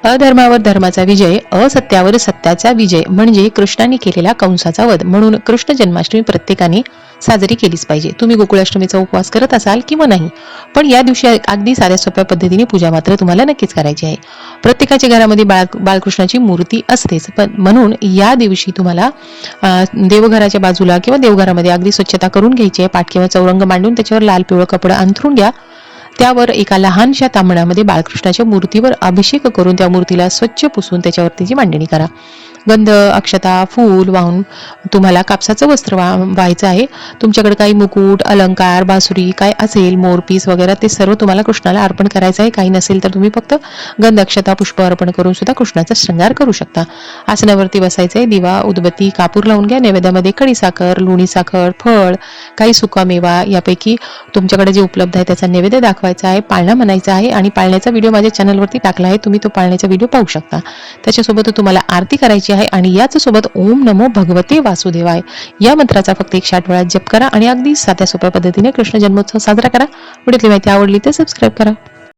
अधर्मावर धर्माचा विजय, असत्यावर सत्याचा विजय म्हणजे कृष्णाने केलेला कंसाचा वध. म्हणून कृष्ण जन्माष्टमी प्रत्येकाने साजरी केलीच पाहिजे. तुम्ही गोकुळाष्टमीचा उपवास करत असाल किंवा नाही, पण या दिवशी अगदी साध्या सोप्या पद्धतीने पूजा मात्र तुम्हाला नक्कीच करायची आहे. प्रत्येकाच्या घरामध्ये बाळकृष्णाची मूर्ती असतेच, पण म्हणून या दिवशी तुम्हाला देवघराच्या बाजूला किंवा देवघरामध्ये अगदी स्वच्छता करून घ्यायची आहे. पाट किंवा चौरंग मांडून त्याच्यावर लाल पिवळं कपडं अंथरून घ्या. त्यावर एका लहानशा तांबण्यामध्ये बाळकृष्णाच्या मूर्तीवर अभिषेक करून त्या मूर्तीला स्वच्छ पुसून त्याच्यावर त्याची मांडणी करा. गंध, अक्षता, फूल वाहून तुम्हाला कापसाचं वस्त्र व्हायचं आहे. तुमच्याकडे काही मुकुट, अलंकार, बासुरी काय असेल, मोरपीस वगैरे ते सर्व तुम्हाला कृष्णाला अर्पण करायचं आहे. काही नसेल तर तुम्ही फक्त गंध, अक्षता, पुष्प अर्पण करून सुद्धा कृष्णाचा शृंगार करू शकता. आसनावरती बसायचं आहे. दिवा, उदबत्ती, कापूर लावून घ्या. नैवेद्यामध्ये खडीसाखर, लोणी साखर, फळ, काही सुकामेवा यापैकी तुमच्याकडे जे उपलब्ध आहे त्याचा नैवेद्य दाखवायचा आहे. पाळणा म्हणायचा आहे आणि पाळण्याचा व्हिडिओ माझ्या चॅनलवरती टाकला आहे. तुम्ही तो पाळण्याचा व्हिडिओ पाहू शकता. त्याच्यासोबत तुम्हाला आरती करायची आहे आणि याच सोबत ओम नमो भगवते वासुदेवाय या मंत्राचा फक्त 108 वेळा जप करा आणि अगदी साध्या सोप्या पद्धतीने कृष्ण जन्मोत्सव साजरा करा. व्हिडिओतली माहिती आवडली तर सबस्क्राईब करा.